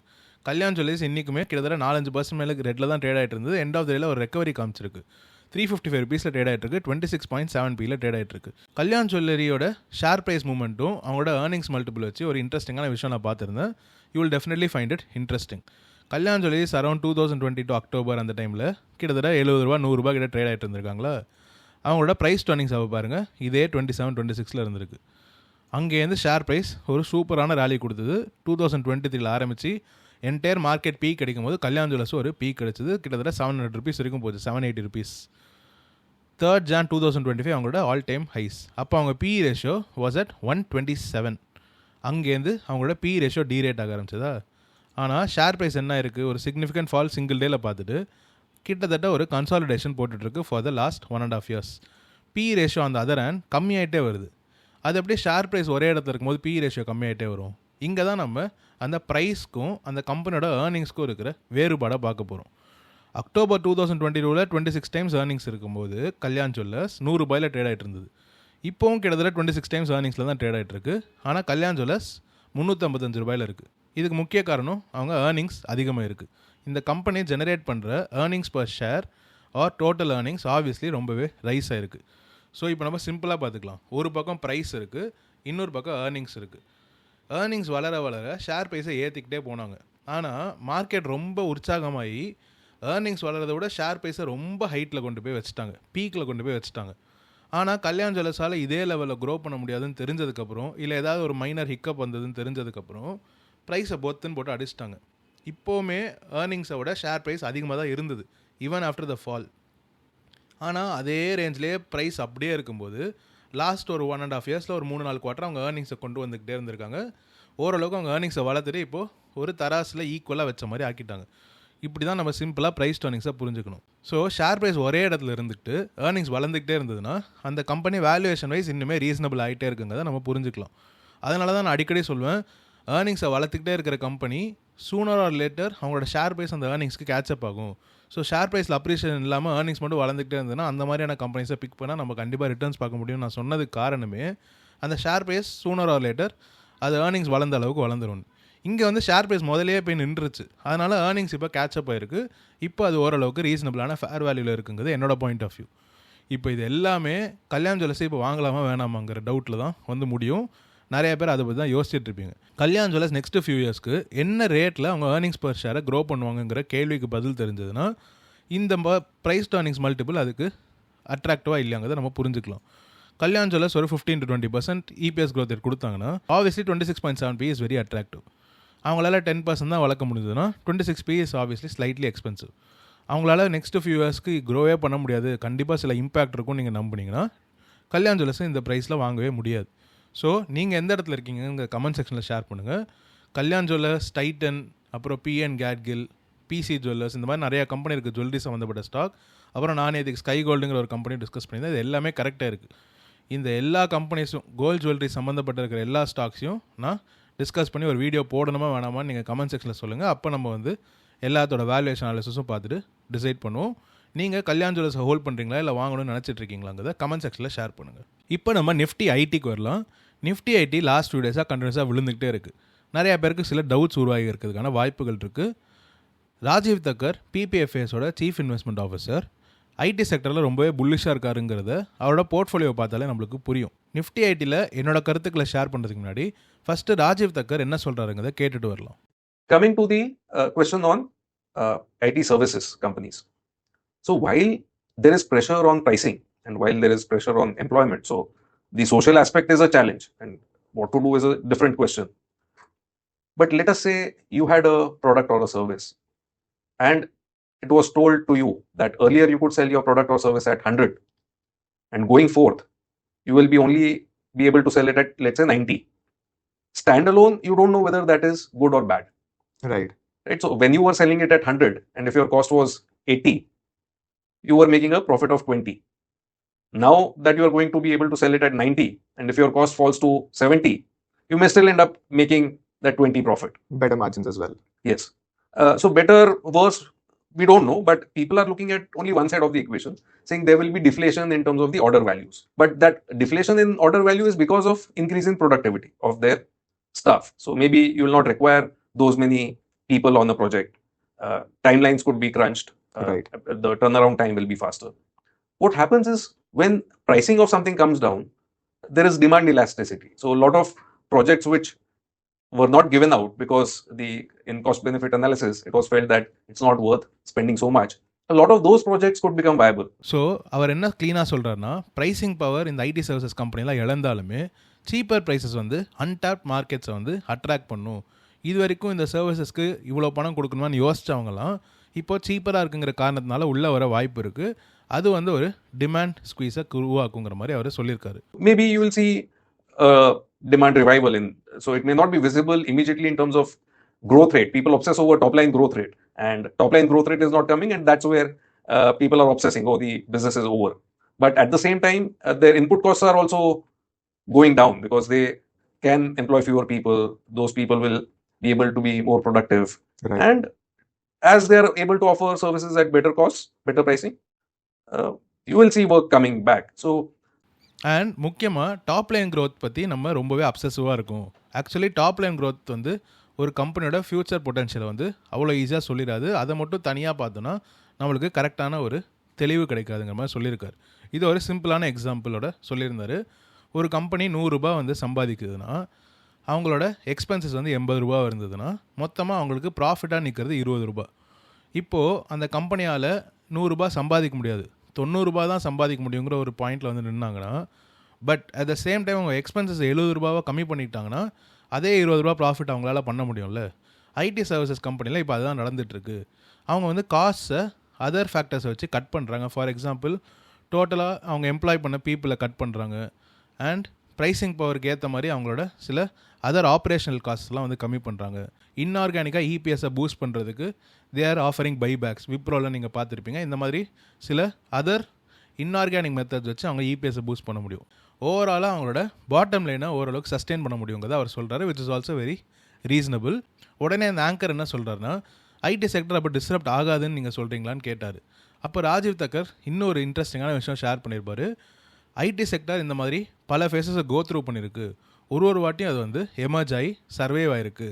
கல்யாண் ஜுவல்லரிஸ் இன்றைக்குமே கிட்டத்தட்ட 4-5% மேலே ரெட்டில் தான் ட்ரேட் ஆகிட்டு இருந்தது. எண்ட் ஆஃப் த டேல ஒரு ரெக்கவரி காமிச்சிருக்கு. 355 rupeesல ட்ரேட் ஆகிட்டு இருக்கு, 26.7p ட்ரேட் ஆகிட்டு இருக்கு. கல்யாண் ஜுவல்லரியோட ஷேர் ப்ரைஸ் மூவ்மெண்ட்டும் அவங்களோட ஏர்னிங்ஸ் மல்டிபிள் வச்சு ஒரு இன்ட்ரெஸ்டிங்கான விஷயம் நான் பார்த்துருந்தேன். You will definitely find it interesting. Kalyan jewellers around 2022 October அந்த டைமில் கிட்டத்தட்ட 70 ரூபா 100 ரூபா கிட்ட ட்ரேட் ஆகிட்டு இருந்திருக்காங்களா. அவங்களோட ப்ரைஸ் டர்னிங்ஸ் ஆக பாருங்கள், இதே 27-26 இருந்திருக்கு. அங்கேருந்து ஷேர் ப்ரைஸ் ஒரு சூப்பரான ரேலி கொடுத்தது. 2023 ஆரம்பித்து என்டையர் மார்க்கெட் பீக் கிடைக்கும் போது கல்யாண் ஜுவல்லர்ஸ் ஒரு பீக் கிடைச்சது. கிட்டத்தட்ட 700 rupees வரைக்கும் போச்சு, 780 rupees. 3rd Jan 2025 அவங்களோட ஆல் டைம் ஹைஸ். அப்போ அவங்க PE ரேஷியோ வாஸ் அட் 127. அங்கேருந்து அவங்களோட PE ரேஷியோ டீரேட் ஆக ஆரம்பிச்சதா. ஆனால் ஷேர் ப்ரைஸ் என்ன இருக்குது, ஒரு சிக்னிஃபிகண்ட் ஃபால் சிங்கிள் டேல பார்த்துட்டு கிட்டத்தட்ட ஒரு கன்சாலிடேஷன் போட்டுட்ருக்கு for the last 1.5 years. PE ratio அந்த அதர் ஹேண்ட் கம்மியாகிட்டே வருது. அது அப்படியே ஷேர் ப்ரைஸ் ஒரே இடத்துல இருக்கும்போது PE ரேஷியோ கம்மியாகிட்டே வரும். இங்கே தான் நம்ம அந்த ப்ரைஸ்க்கும் அந்த கம்பெனியோட ஏர்னிங்ஸ்க்கும் இருக்கிற வேறுபாடாக பார்க்க போகிறோம். அக்டோபர் 2022 26 times ஏர்னிங்ஸ் இருக்கும்போது கல்யாண் ஜுவல்லர்ஸ் 100 ரூபாயில் ட்ரேட் ஆகிட்டு இருந்தது. இப்போவும் கிட்டத்தட்ட 26 times ஏர்னிங்ஸில் தான் ட்ரேட் ஆகிட்டு இருக்கு. ஆனால் கல்யாண் ஜுவல்லர்ஸ் 355 ரூபாயில் இருக்குது. இதுக்கு முக்கிய காரணம் அவங்க ஏர்னிங்ஸ் அதிகமாக இருக்குது. இந்த கம்பெனி ஜெனரேட் பண்ணுற earnings per share or total earnings obviously ரொம்பவே ரைஸ் ஆகிருக்கு. ஸோ இப்போ நம்ம சிம்பிளாக பார்த்துக்கலாம். ஒரு பக்கம் ப்ரைஸ் இருக்குது, இன்னொரு பக்கம் ஏர்னிங்ஸ் இருக்குது. ஏர்னிங்ஸ் வளர வளர ஷேர் ப்ரைஸை ஏற்றிக்கிட்டே போனாங்க. ஆனால் மார்க்கெட் ரொம்ப உற்சாகமாகி ஏர்னிங்ஸ் வளரதை விட ஷேர் ப்ரைஸை ரொம்ப ஹைட்டில் கொண்டு போய் வச்சுட்டாங்க, பீக்கில் கொண்டு போய் வச்சுட்டாங்க. ஆனால் கல்யாண் ஜுவல்லர்ஸால் இதே லெவலில் க்ரோ பண்ண முடியாதுன்னு தெரிஞ்சதுக்கப்புறம், இல்லை ஏதாவது ஒரு மைனர் ஹிக்கப் வந்ததுன்னு தெரிஞ்சதுக்கப்புறம் ப்ரைஸை பொத்துன்னு போட்டு அடிச்சிட்டாங்க. இப்போவுமே ஏர்னிங்ஸை விட ஷேர் ப்ரைஸ் அதிகமாக தான் இருந்தது ஈவன் ஆஃப்டர் த ஃபால். ஆனால் அதே ரேஞ்சிலே ப்ரைஸ் அப்படியே இருக்கும்போது லாஸ்ட் ஒரு 1.5 years ஒரு 3-4 quarter அவங்க ஏர்னிங்ஸை கொண்டு வந்துக்கிட்டே இருந்திருக்காங்க. ஓரளவுக்கு அவங்க ஏர்னிங்ஸை வளர்த்துட்டு இப்போது ஒரு தராசில் ஈக்குவலாக வச்ச மாதிரி ஆக்கிட்டாங்க. இப்படி தான் நம்ம சிம்பிளாக ப்ரைஸ் டர்னிங்ஸை புரிஞ்சுக்கணும். ஸோ ஷேர் ப்ரைஸ் ஒரே இடத்துல இருந்துக்கிட்டு ஏர்னிங்ஸ் வளர்ந்துக்கிட்டே இருந்ததுன்னா அந்த கம்பெனி வேல்யூவேஷன் வைஸ் இன்னுமே ரீசனபிள் ஆகிட்டே இருக்குங்கிறத நம்ம புரிஞ்சுக்கலாம். அதனால தான் நான் அடிக்கடி சொல்லுவேன், ஏர்னிங்ஸை வளர்த்துக்கிட்டே இருக்கிற கம்பெனி சூனர் ஆர் லேட்டர் அவங்களோட ஷேர் ப்ரைஸ் அந்த ஏர்னிங்ஸ்க்கு கேட்சப் ஆகும். ஸோ ஷேர் ப்ரைஸில் அப்ரிஷியேஷன் இல்லாமல் ஏர்னிங்ஸ் மட்டும் வளர்ந்துக்கிட்டே இருந்ததுன்னா அந்த மாதிரியான கம்பெனிஸை பிக் பண்ணால் நம்ம கண்டிப்பாக ரிட்டர்ன்ஸ் பார்க்க முடியும். நான் சொன்னதுக்கு காரணமே அந்த share price sooner or later அது ஏர்னிங்ஸ் வளர்ந்த அளவுக்கு வளர்ந்துடும். இங்கே வந்து ஷேர் ப்ரைஸ் முதலேயே போய் நின்றுச்சு, அதனால் ஏர்னிங்ஸ் இப்போ கேட்சப் ஆகிருக்கு. இப்போ அது ஓரளவுக்கு ரீசனபிளான ஃபேர் வேல்யூவில் இருக்குங்கிறது என்னோட பாயிண்ட் ஆஃப் வியூ. இப்போ இது எல்லாமே கல்யாண் ஜுவல்லர்ஸை இப்போ வாங்கலாமா வேணாமாங்கிற டவுட்டில் தான் வந்து முடியும். நிறைய பேர் அதை பற்றி தான் யோசிச்சுட்டு இருப்பீங்க. கல்யாண் ஜுவல்லர்ஸ் நெக்ஸ்ட் ஃபியூ இயர்ஸ்க்கு என்ன ரேட்டில் அவங்க ஏர்னிங்ஸ் பர் ஷேரை க்ரோ பண்ணுவாங்கங்கிற கேள்விக்கு பதில் தெரிஞ்சதுன்னா இந்த ப்ரைஸ் டு ஏர்னிங்ஸ் மல்டிபிள் அதுக்கு அட்ராக்டிவாக இல்லையாங்கிறத நம்ம புரிஞ்சுக்கலாம். கல்யாண் ஜுவல்லர்ஸ் ஒரு 15 to 20% EPS growth rate கொடுத்தாங்கன்னா obviously 26.7p is very attractive. அவங்களால 10% தான் வளர்க்க முடிஞ்சதுன்னா 26p is obviously slightly expensive. அவங்களால நெக்ஸ்ட் ஃபியூ இயர்ஸ்க்கு க்ரோவே பண்ண முடியாது, கண்டிப்பாக சில இம்பேக்ட் இருக்கும் நீங்கள் நம்பினீங்கன்னா கல்யாண் ஜுவல்லர்ஸ் இந்த ப்ரைஸில் வாங்கவே முடியாது. ஸோ நீங்கள் எந்த இடத்துல இருக்கீங்க கமெண்ட் செக்ஷனில் ஷேர் பண்ணுங்கள். கல்யாண் ஜுவல்லர்ஸ், டைட்டன், அப்புறம் PN Gadgil, PC ஜுவல்லர்ஸ், இந்த மாதிரி நிறையா கம்பெனி இருக்குது ஜுவல்லரி சம்மந்தப்பட்ட ஸ்டாக். அப்புறம் நானே இதுக்கு ஸ்கை கோல்டுங்கிற ஒரு கம்பெனி டிஸ்கஸ் பண்ணியிருந்தேன். இது எல்லாமே கரெக்டாக இருக்குது. இந்த எல்லா கம்பெனிஸும் கோல்டு ஜுவல்லரி சம்மந்தப்பட்ட இருக்கிற எல்லா ஸ்டாக்ஸையும் நான் டிஸ்கஸ் பண்ணி ஒரு வீடியோ போடணுமா வேணாமான்னு நீங்கள் கமெண்ட் செக்ஷனில் சொல்லுங்கள். அப்போ நம்ம வந்து எல்லாத்தோட வேல்யூவேஷன் அனாலிசிஸும் பார்த்துட்டு டிசைட் பண்ணுவோம். நீங்கள் கல்யாண் ஜுவல்லர்ஸை ஹோல்ட் பண்ணுறீங்களா இல்லை வாங்கணும்னு நினச்சிட்டு இருக்கீங்களாங்கிறத கமெண்ட் செக்ஷனில் ஷேர் பண்ணுங்கள். இப்போ நம்ம நிஃப்டி ஐடிக்கு வரலாம். நிஃப்டி ஐடி லாஸ்ட் 2 டேஸாக கண்டினியூஸாக விழுந்துகிட்டே இருக்குது. நிறையா பேருக்கு சில டவுட்ஸ் உருவாகி இருக்கிறதுக்கான வாய்ப்புகள் இருக்குது. ராஜீவ் தக்கர் PPFAஸோட சீஃப் இன்வெஸ்ட்மெண்ட் ஆஃபீஸர் ஐடி செக்டரில் ரொம்பவே புல்லிஷாக இருக்காருங்கிறத அவரோட போர்ட்ஃபோலியோ பார்த்தாலே நம்மளுக்கு புரியும். நிஃப்டி ஐடியில் என்னோட கருத்துக்களை ஷேர் பண்ணுறதுக்கு முன்னாடி ஃபஸ்ட்டு ராஜீவ் தக்கர் என்ன சொல்கிறாருங்கிறத கேட்டுட்டு வரலாம். Coming to the question on IT services companies. So while there is pressure on pricing and while there is pressure on employment, so the social aspect is a challenge and what to do is a different question. But let us say you had a product or a service and it was told to you that earlier you could sell your product or service at 100 and going forth you will only be able to sell it at, let's say, 90. Standalone, you don't know whether that is good or bad. Right. So when you were selling it at 100 and if your cost was 80, you were making a profit of 20. Now that you are going to be able to sell it at 90 and if your cost falls to 70, you may still end up making that 20 profit. Better margins as well. Yes. So better, worse, we don't know, but people are looking at only one side of the equation, saying there will be deflation in terms of the order values. But that deflation in order value is because of increase in productivity of their staff. So maybe you will not require those many people on the project. Timelines could be crunched. Right. The turnaround time will be faster. What happens is when pricing of something comes down, there is demand elasticity. So a lot of projects which were not given out because in cost benefit analysis it was felt that it's not worth spending so much, a lot of those projects could become viable. So அவர் என்ன க்ளீனாக சொல்கிறாருன்னா, pricing power இந்த IT services கம்பெனிலாம் இழந்தாலுமே cheaper prices வந்து அன்டாப் மார்க்கெட்ஸை வந்து attract பண்ணும். இது வரைக்கும் இந்த சர்வீசஸ்க்கு இவ்வளோ பணம் கொடுக்கணுமான்னு யோசிச்சவங்களாம் இப்போ சீப்பராக இருக்குங்கிற காரணத்தினால உள்ளே வர வாய்ப்பு இருக்குது. அது வந்து ஒரு டிமாண்ட் ஸ்குவீஸை உருவாக்குங்கிற மாதிரி அவர் சொல்லியிருக்காரு. Maybe you will see demand revival so it may not be visible immediately in terms of growth rate. People obsess over top line growth rate and top line growth rate is not coming and that's where people are obsessing, oh, the business is over. But at the same time their input costs are also going down because they can employ fewer people. Those people will be able to be more productive. Right. And as they are able to offer services at better costs, better pricing, you will see work coming back. So and முக்கியமாக top line growth பற்றி நம்ம ரொம்பவே அப்சசிவாக இருக்கும். Actually top line growth வந்து ஒரு கம்பெனியோட future பொட்டன்ஷியலை வந்து அவ்வளோ ஈஸியாக சொல்லிடாது. அதை மட்டும் தனியாக பார்த்தோன்னா நம்மளுக்கு கரெக்டான ஒரு தெளிவு கிடைக்காதுங்கிற மாதிரி சொல்லியிருக்காரு. இது ஒரு சிம்பிளான எக்ஸாம்பிளோட சொல்லியிருந்தார். ஒரு கம்பெனி 100 ரூபா வந்து சம்பாதிக்குதுன்னா அவங்களோட எக்ஸ்பென்சஸ் வந்து 80 ரூபா இருந்ததுன்னா மொத்தமாக அவங்களுக்கு ப்ராஃபிட்டாக நிற்கிறது 20 ரூபா. இப்போது அந்த கம்பெனியால் 100 ரூபா சம்பாதிக்க முடியாது, 90 ரூபா தான் சம்பாதிக்க முடியுங்கிற ஒரு பாயிண்டில் வந்து நின்னாங்கன்னா, but at the same time அவங்க எக்ஸ்பென்சஸ் 70 ரூபாவை கம்மி பண்ணிட்டாங்கன்னா அதே 20 ரூபா ப்ராஃபிட் அவங்களால பண்ண முடியும்ல. ஐடி சர்வீசஸ் கம்பெனியில் இப்போ அதுதான் நடந்துகிட்ருக்கு. அவங்க வந்து காஸ்ட்டை அதர் ஃபேக்டர்ஸை வச்சு கட் பண்ணுறாங்க. ஃபார் எக்ஸாம்பிள் டோட்டலாக அவங்க எம்ப்ளாய் பண்ண பீப்புளை கட் பண்ணுறாங்க அண்ட் ப்ரைஸிங் பவருக்கு ஏற்ற மாதிரி அவங்களோட சில அதர் ஆப்ரேஷனல் காஸ்ட்லாம் வந்து கம்மி பண்ணுறாங்க. இன்ஆர்கானிக்காக இபிஎஸ்ஸை பூஸ்ட் பண்ணுறதுக்கு தே ஆர் ஆஃபரிங் பைபேக்ஸ். விப்ரோவில் நீங்கள் பார்த்துருப்பீங்க. இந்த மாதிரி சில அதர் இன்ஆர்கானிக் மெத்தட்ஸ் வச்சு அவங்க இபிஎஸ்ஸை பூஸ்ட் பண்ண முடியும். ஓவராலாக அவங்களோட பாட்டம் லைனை ஓரளவுக்கு சஸ்டெயின் பண்ண முடியுங்கிறத அவர் சொல்கிறாரு, which is also very reasonable. உடனே அந்த ஆங்கர் என்ன சொல்கிறாருன்னா, ஐடி செக்டர் அப்போ டிஸ்டர்ப்ட் ஆகாதுன்னு நீங்கள் சொல்கிறீங்களான்னு கேட்டார். அப்போ ராஜீவ் தக்கர் இன்னொரு இன்ட்ரெஸ்டிங்கான விஷயம் ஷேர் பண்ணியிருப்பார். ஐடி செக்டர் இந்த மாதிரி பல ஃபேஸஸை கோ த்ரூ பண்ணியிருக்கு. ஒரு வாட்டியும் அது வந்து எமர்ஜ் ஆகி சர்வைவ் ஆகிருக்கு.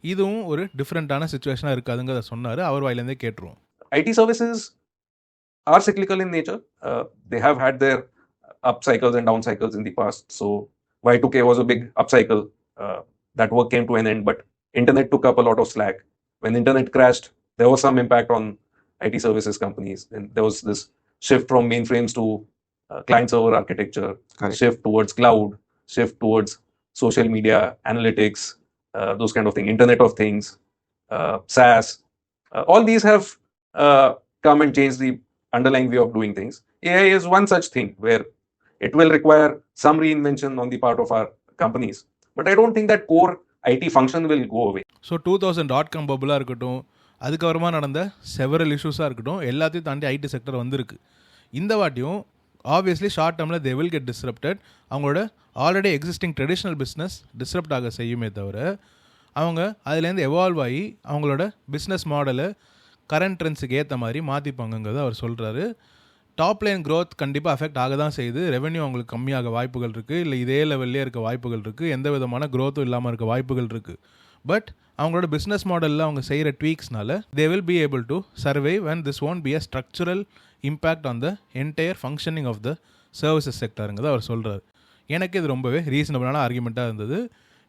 இதுவும் ஒரு டிஃப்ரெண்ட்டான சுச்சுவேஷனாக இருக்காதுங்கிறத சொன்னார். அவர் வாயிலேருந்தே கேட்டுருவோம். ID services are cyclical in nature. They have had their up cycles and down cycles in the past. So Y2K was a big upcycle. That work came to an end, but internet took up a lot of slack. When internet crashed, there was some impact on IT services companies, and there was this shift from mainframes to client-server architecture, Correct. shift towards cloud, shift towards social media, analytics, those kind of things, Internet of Things, SaaS. All these have come and changed the underlying way of doing things. AI is one such thing where it will require some reinvention on the part of our companies. But I don't think that core IT function will go away. So 2000.com பபுளாக இருக்கட்டும், அதுக்கப்புறமா நடந்த several இஷ்யூஸாக இருக்கட்டும், எல்லாத்தையும் தாண்டி IT sector வந்திருக்கு. இந்த வாட்டியும் obviously short டேர்மில் தே வில் கெட் டிஸ்ரப்டட். அவங்களோட already existing traditional business disrupt ஆக செய்யுமே தவிர அவங்க அதுலேருந்து எவால்வ் ஆகி அவங்களோட பிஸ்னஸ் மாடலை கரண்ட் ட்ரெண்ட்ஸுக்கு ஏற்ற மாதிரி மாற்றிப்பாங்கங்கிறத அவர் சொல்கிறாரு. டாப் லைன் க்ரோத் கண்டிப்பாக அஃபெக்ட் ஆக தான் செய்யுது. ரெவென்யூ அவங்களுக்கு கம்மியாக வாய்ப்புகள் இருக்குது, இல்லை இதே லெவல்லே இருக்க வாய்ப்புகள் இருக்குது, எந்த விதமான க்ரோத்தும் இல்லாமல் இருக்க வாய்ப்புகள் இருக்குது. பட் அவங்களோட பிஸ்னஸ் மாடலில் அவங்க செய்கிற ட்வீக்ஸ்னால they will be able to survive and this won't be a structural impact on the entire functioning of the services செக்டருங்கிறத அவர் சொல்கிறார். எனக்கு இது ரொம்பவே ரீசனபிளான ஆர்குமெண்ட்டாக இருந்தது.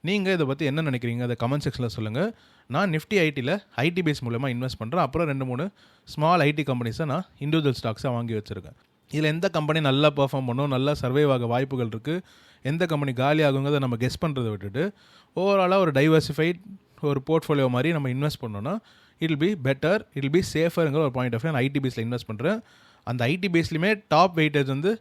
நீங்கள் இதை பற்றி என்ன நினைக்கிறீங்க அதை கமெண்ட் செக்ஷனில் சொல்லுங்கள். நான் நிஃப்டி ஐடியில் ஐடி பேஸ் மூலமாக இன்வெஸ்ட் பண்ணுறேன். அப்புறம் 2-3 ஸ்மால் ஐடி கம்பெனிஸை நான் இண்டிவிஜுவல் ஸ்டாக்ஸாக வாங்கி வச்சுருக்கேன். இதில் எந்த கம்பெனி நல்லா பெர்ஃபார்ம் பண்ணும், நல்லா சர்வைவ் ஆக வாய்ப்புகள் இருக்குது, எந்த கம்பெனி காலி ஆகுங்கிறத நம்ம கெஸ் பண்ணுறதை விட்டுட்டு ஓவராலாக ஒரு டைவர்சிஃபைட் ஒரு போர்ட்ஃபோலியோ மாதிரி நம்ம இன்வெஸ்ட் பண்ணோன்னா it will be better, it will be சேஃபருங்கிற ஒரு பாயிண்ட் ஆஃப் வியூ நான் ஐடி பேஸில் இன்வெஸ்ட் பண்ணுறேன். அந்த ஐடி பேஸ்லையுமே டாப் வெயிட்டேஜ் வந்து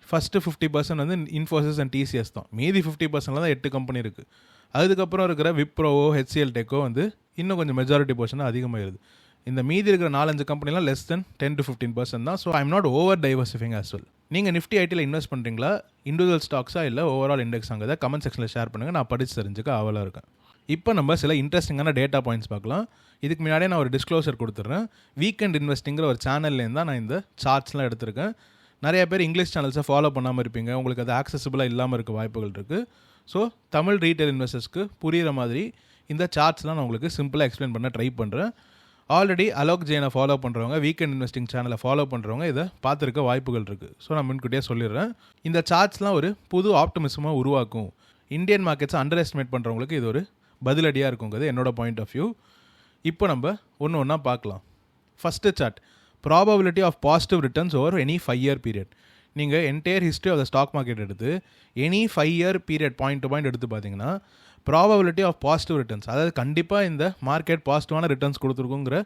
ஃபஸ்ட்டு 50% வந்து இன்ஃபோசிஸ் அண்ட் டிசிஎஸ் தான். மீதி 50%ல தான் 8 கம்பெனி இருக்குது. அதுக்கப்புறம் இருக்கிற விப்ரோவோ ஹெச்சிஎல் டெக்கோ வந்து இன்னும் கொஞ்சம் மெஜாரிட்டி போர்ஷனாக அதிகமாகிடுது. இந்த மீதி இருக்கிற 4-5 கம்பெனிலாம் லெஸ் தென் 10-15% தான். So I'm not over diversifying as well. நீங்கள் நிஃப்டி ஐடியில் இன்வெஸ்ட் பண்ணுறீங்களா, இண்டிவிஜுவல் ஸ்டாக்ஸாக இல்லை ஓவரால் இண்டெக்ஸாங்கிறத கமெண்ட் செக்ஷனில் ஷேர் பண்ணுங்கள். நான் படித்து தெரிஞ்சுக்க ஆவலாக இருக்கேன். இப்போ நம்ம சில இன்ட்ரெஸ்டிங்கான டேட்டா பாயிண்ட்ஸ் பார்க்கலாம். இதுக்கு முன்னாடியே நான் ஒரு டிஸ்க்ளோசர் கொடுத்துட்றேன். வீக்கெண்ட் இன்வெஸ்டிங்கிற ஒரு சேனல்லேருந்து தான் நான் இந்த சார்ட்ஸ்லாம் எடுத்திருக்கேன். நிறைய பேர் இங்கிலீஷ் சேனல்ஸை ஃபாலோ பண்ணாமல் இருப்பீங்க, உங்களுக்கு அது ஆக்சசிபிளாக இல்லாமல் இருக்க வாய்ப்புகள் இருக்குது. ஸோ தமிழ் ரீட்டைல் இன்வெஸ்டர்ஸ்க்கு புரிகிற மாதிரி இந்த சார்ட்ஸ்லாம் நான் உங்களுக்கு சிம்பிளாக எக்ஸ்பிளைன் பண்ண ட்ரை பண்ணுறேன். ஆல்ரெடி அலோக் ஜெயினை ஃபாலோ பண்ணுறவங்க, வீக்கெண்ட் இன்வெஸ்டிங் சேனலை ஃபாலோ பண்ணுறவங்க இதை பார்த்துருக்க வாய்ப்புகள் இருக்குது. ஸோ நான் முன்கூட்டியே சொல்லிடுறேன். இந்த சார்ட்ஸ்லாம் ஒரு புது ஆப்டிமிசமாக உருவாக்கும். இந்தியன் மார்க்கெட்ஸை அண்டர் எஸ்டிமேட் பண்ணுறவங்களுக்கு இது ஒரு பதிலடியாக இருக்குங்கிறது என்னோட பாயிண்ட் ஆஃப் வியூ. இப்போ நம்ம ஒன்று ஒன்றா பார்க்கலாம். First chart, probability of positive returns over any 5-year period. நீங்கள் entire history of the stock market எடுத்து any 5-year period point to point எடுத்து பார்த்தீங்கன்னா ப்ராபபிலிட்டி ஆஃப் பாசிட்டிவ் ரிட்டர்ன்ஸ், அதாவது கண்டிப்பாக இந்த மார்க்கெட் பாசிட்டிவான ரிட்டர்ன்ஸ் கொடுத்துருக்குங்கிற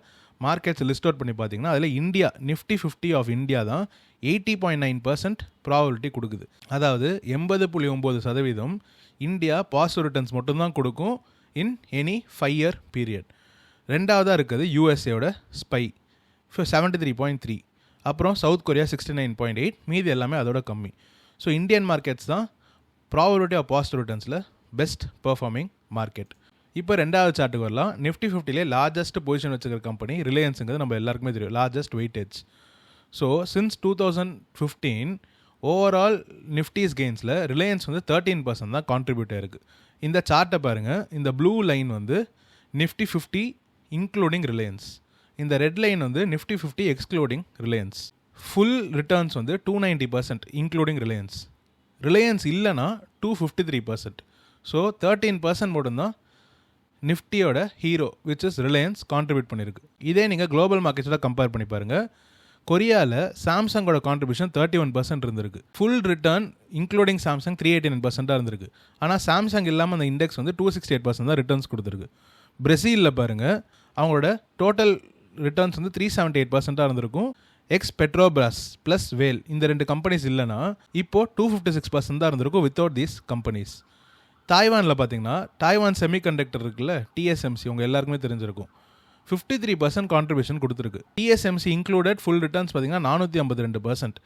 மார்க்கெட்ஸ் லிஸ்ட் அவுட் பண்ணி பார்த்தீங்கன்னா அதில் இந்தியா நிஃப்டி 50 ஆஃப் இந்தியா தான் 80.9% ப்ராபபிலிட்டி கொடுக்குது. அதாவது 80.9% இந்தியா பாசிட்டிவ் ரிட்டர்ன்ஸ் மட்டும்தான் கொடுக்கும் இன் எனி 5-year பீரியட். ரெண்டாவதாக இருக்குது யூஎஸ்ஏயோட ஸ்பை 73.3, அப்புறம் சவுத் கொரியா 69.8, மீதி எல்லாமே அதோட கம்மி. ஸோ இந்தியன் மார்க்கெட்ஸ் தான் ப்ராபபிலிட்டி ஆஃப் பாசிட்டிவ் ரிட்டர்ன்ஸில் பெஸ்ட் பெர்ஃபார்மிங் மார்க்கெட். இப்போ ரெண்டாவது சார்ட்டுக்கு வரலாம். நிஃப்டி 50லே லார்ஜஸ்ட் பொசிஷன் வச்சுக்கிற கம்பெனி ரிலையன்ஸுங்கிறது நம்ம எல்லாருக்குமே தெரியும், largest weightage. So since 2015 overall Nifty's கெயின்ஸில் ரிலையன்ஸ் வந்து 13% தான் கான்ட்ரிபியூட் ஆயிருக்கு. இந்த சார்ட்டை பாருங்கள். இந்த ப்ளூ லைன் வந்து நிஃப்டி 50 இன்க்ளூடிங் ரிலையன்ஸ், இந்த ரெட் லைன் வந்து Nifty 50 excluding Reliance. Full returns வந்து 290% இன்க்ளூடிங் ரிலையன்ஸ். ரிலையன்ஸ் இல்லைனா 253%. ஸோ 13% மட்டும்தான் நிஃப்டியோட hero which is Reliance contribute பண்ணியிருக்கு. இதே நீங்கள் குளோபல் மார்க்கெட்ஸோட கம்பேர் பண்ணி பாருங்கள். கொரியாவில் சாம்சங்கோட கான்ட்ரிபியூஷன் 31% இருந்திருக்கு. ஃபுல் ரிட்டர்ன் இன்க்ளூடிங் சாம்சங் 389% இருந்திருக்கு. ஆனால் சாம்சங் இல்லாமல் அந்த இண்டெக்ஸ் வந்து 268% தான் ரிட்டர்ன்ஸ் கொடுத்துருக்கு. பிரேசிலில் பாருங்கள், அவங்களோட டோட்டல் ரிட்டர்ன்ஸ் வந்து 378% இருந்திருக்கும். பெட்ரோபிராஸ் ப்ளஸ் வேல் இந்த 2 கம்பெனிஸ் இல்லைனா இப்போது 256% தான் இருந்திருக்கும் வித்தவுட் தீஸ் கம்பெனிஸ். தாய்வானில் பார்த்தீங்கன்னா தாய்வான் செமிகண்டக்டர் இருக்குல்ல, டிஎஸ்எம்சி உங்கள் எல்லாருக்குமே தெரிஞ்சிருக்கும், 53% கான்ட்ரிபியூஷன் கொடுத்துருக்கு. டிஎஸ்எம்சி இன்க்ளூடட் ஃபுல் ரிட்டர்ன்ஸ் பார்த்தீங்கன்னா 452%.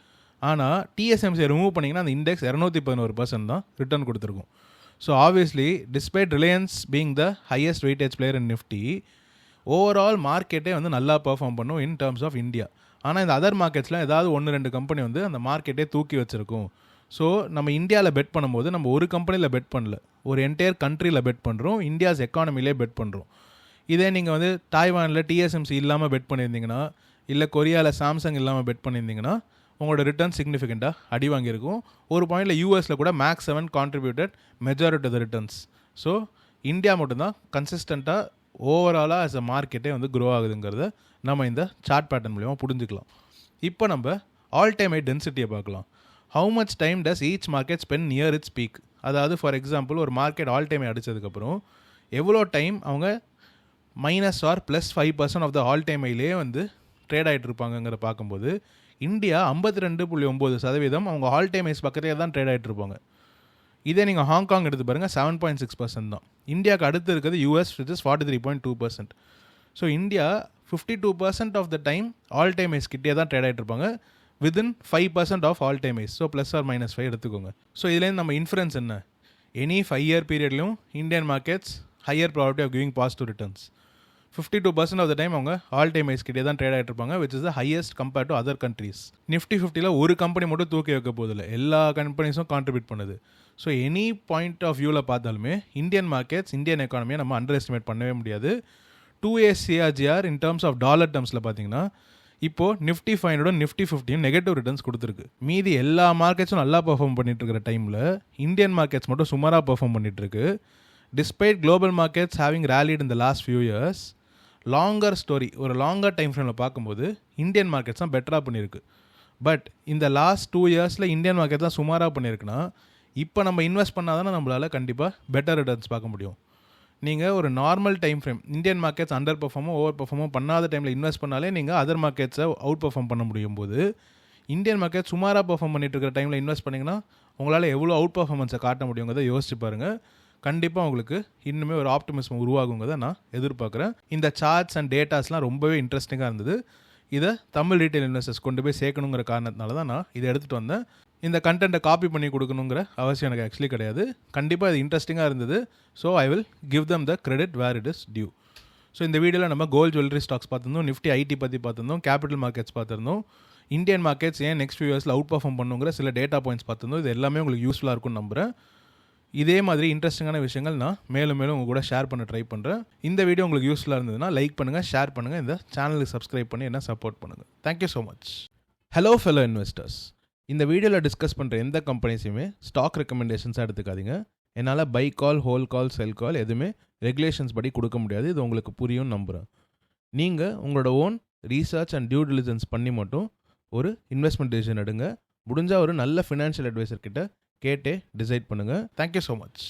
ஆனால் டிஎஸ்எம்சியை ரிமூவ் பண்ணிங்கன்னா அந்த இண்டெக்ஸ் 211% தான் ரிட்டர்ன் கொடுத்துருக்கும். So obviously despite Reliance being the highest weightage player in Nifty, overall மார்க்கெட்டே வந்து நல்லா பெர்ஃபார்ம் பண்ணும் இன் டர்ம்ஸ் ஆஃப் இந்தியா. ஆனால் இந்த அதர் மார்க்கெட்ஸில் ஏதாவது 1-2 கம்பெனி வந்து அந்த மார்க்கெட்டே தூக்கி வச்சுருக்கும். ஸோ நம்ம இந்தியாவில் பெட் பண்ணும்போது நம்ம ஒரு கம்பெனியில் பெட் பண்ணல, ஒரு என்டையர் கண்ட்ரியில் பெட் பண்ணுறோம், இந்தியாஸ் எக்கானமிலே பெட் பண்ணுறோம். இதே நீங்கள் வந்து தாய்வானில் டிஎஸ்எம்சி இல்லாமல் பெட் பண்ணியிருந்தீங்கன்னா, இல்லை கொரியாவில் சாம்சங் இல்லாமல் பெட் பண்ணியிருந்தீங்கன்னா உங்களோட ரிட்டர்ன் சிக்னிஃபிகண்ட்டாக அடி வாங்கியிருக்கும். ஒரு பாயிண்டில் யூஎஸில் கூட max 7 contributed majority of the returns. So India மட்டும்தான் கன்சிஸ்டண்ட்டாக ஓவராலாக ஆஸ் அ மார்க்கெட்டே வந்து க்ரோ ஆகுதுங்கிறத நம்ம இந்த சார்ட் பேட்டர்ன் மூலிமா புரிஞ்சுக்கலாம். இப்போ நம்ம ஆல் டைம் ஹை டென்சிட்டியை பார்க்கலாம். How much time does each market spend near its peak. அதாவது ஃபார் எக்ஸாம்பிள் ஒரு மார்க்கெட் ஆல் டைம் ஹை அடித்ததுக்கப்புறம் எவ்வளோ டைம் அவங்க minus or plus 5% of the all time ஹைலே வந்து ட்ரேட் ஆகிட்டு இருப்பாங்கங்கிறத பார்க்கும்போது இந்தியா 52.9% அவங்க ஆல் டைம் ஹைஸ் பக்கத்தே தான் ட்ரேட் ஆகிட்டு இருப்பாங்க. இதே நீங்கள் ஹாங்காங் எடுத்து பாருங்கள் 7.6% தான். இந்தியாவுக்கு அடுத்து இருக்கிறது US which is 43.2%. So India 52% of the time all time highs கிட்டே தான் ட்ரேட் ஆகிட்டு இருப்பாங்க within 5% of all time highs. So plus or minus 5 எடுத்துக்கோங்க. ஸோ இதுலேருந்து நம்ம இன்ஃபரன்ஸ் என்ன, எனி 5 இயர் பீரியட்லையும் Indian markets higher probability of giving positive returns. 52% of the time அவங்க ஆல் டைம் ஹைஸ் கிட்டே தான் ட்ரேட் ஆகிட்டு இருப்பாங்க which is the highest compared to other countries. Nifty 50ல் ஒரு கம்பெனி மட்டும் தூக்கி வைக்க போதில்லை, எல்லா கம்பெனிஸும் கான்ட்ரிபியூட் பண்ணுது. ஸோ எனி பாயிண்ட் ஆஃப் வியூவில் பார்த்தாலுமே இந்தியன் மார்க்கெட்ஸ் இந்தியன் எக்கானமியை நம்ம அண்டர் எஸ்டிமேட் பண்ணவே முடியாது. 2A CAGR in terms of dollar டர்ம்ஸில் பார்த்தீங்கன்னா இப்போது நிஃப்டி 500 நிஃப்டி 50 நெகட்டிவ் ரிட்டர்ன்ஸ் கொடுத்துருக்கு. மீதி எல்லா மார்க்கெட்ஸும் நல்லா பெர்ஃபார்ம் பண்ணிட்டு இருக்கிற டைமில் இந்தியன் மார்க்கெட்ஸ் மட்டும் சுமாராக பெர்ஃபார்ம் பண்ணிட்டு இருக்கு. Despite global markets having rallied in the last few years, longer story ஒரு லாங்கர் டைம் ஃப்ரேமில் பார்க்கும்போது இந்தியன் மார்க்கெட்ஸ் தான் பெட்டராக பண்ணியிருக்கு. பட் இந்த லாஸ்ட் 2 இயர்ஸில் இந்தியன் மார்க்கெட் தான் சுமாராக பண்ணியிருக்குன்னா இப்போ நம்ம இன்வெஸ்ட் பண்ணால் தானே நம்மளால் கண்டிப்பாக பெட்டர் ரிட்டர்ன்ஸ் பார்க்க முடியும். நீங்கள் ஒரு normal time frame Indian markets under பெர்ஃபார்மோ ஓவர் பெர்ஃபார்மோ பண்ணாத டைமில் இன்வெஸ்ட் பண்ணாலே நீங்கள் அதர் மார்க்கெட்ஸை அவுட் பெர்ஃபார்ம் பண்ண முடியும் போது இந்தியன் மார்க்கெட் சுமாராக பெர்ஃபார்ம் பண்ணிட்டு இருக்கிற டைமில் இன்வெஸ்ட் பண்ணிங்கன்னா உங்களால் எவ்வளோ அவுட் பெர்ஃபார்மன்ஸை காட்ட முடியுங்கிறத யோசிச்சு பாருங்கள். கண்டிப்பாக உங்களுக்கு இன்னுமே ஒரு ஆப்டிமிசம் உருவாகுங்கிறத நான் எதிர்பார்க்குறேன். இந்த சார்ட்ஸ் அண்ட் டேட்டாஸ்லாம் ரொம்பவே இன்ட்ரெஸ்டிங்காக இருந்தது. இதை தமிழ் ரீட்டைல் இன்வெஸ்டர்ஸ் கொண்டு போய் சேர்க்கணுங்கிற காரணத்தினால தான் நான் இதை எடுத்துகிட்டு வந்தேன். இந்த கண்டென்ட்டை காப்பி பண்ணி கொடுக்கணுங்கிற அவசியம் எனக்கு ஆக்சுவலி கிடையாது. கண்டிப்பாக இது இன்ட்ரெஸ்டிங்காக இருந்தது. So I will give them the credit where it is due. So இந்த வீடியோவில் நம்ம கோல்ட் ஜுவல்லரி ஸ்டாக்ஸ் பார்த்துருந்தோம், நிஃப்டி ஐடி பற்றி பார்த்துருந்தோம், கேபிட்டல் மார்க்கெட்ஸ் பார்த்துருந்தோம், இந்தியன் மார்க்கெட்ஸ் ஏன் நெக்ஸ்ட் ஃபியூ இயர்ஸில் அவுட் பர்ஃபார்ம் பண்ணுங்கிற சில டேட்டா பாயிண்ட்ஸ் பார்த்துருந்தோம். இது எல்லாமே உங்களுக்கு யூஸ்ஃபுல்லாக இருக்கும்னு நம்புகிறேன். இதே மாதிரி இன்ட்ரெஸ்டிங்கான விஷயங்கள் நான் மேலும் மேலும் உங்கள் கூட ஷேர் பண்ண ட்ரை பண்ணுறேன். இந்த வீடியோ உங்களுக்கு யூஸ்ஃபுல்லாக இருந்ததுன்னா லைக் பண்ணுங்கள், ஷேர் பண்ணுங்கள், இந்த சேனலுக்கு சப்ஸ்கிரைப் பண்ணி என்ன சப்போர்ட் பண்ணுங்கள். Thank you so much. Hello fellow investors, இந்த வீடியோவில் டிஸ்கஸ் பண்ணுற எந்த கம்பெனிஸையுமே ஸ்டாக் ரெக்கமெண்டேஷன்ஸாக எடுத்துக்காதீங்க. என்னால் பை கால், ஹோல் கால், செல் கால் எதுவுமே ரெகுலேஷன்ஸ் படி கொடுக்க முடியாது. இது உங்களுக்கு புரியும் நம்புகிறேன். நீங்கள் உங்களோட own research and due diligence பண்ணி மட்டும் ஒரு இன்வெஸ்ட்மெண்ட் டிசிஷன் எடுங்க. முடிஞ்சால் ஒரு நல்ல ஃபினான்ஷியல் அட்வைசர் கிட்ட கேட்டே டிசைட் பண்ணுங்கள். Thank you so much.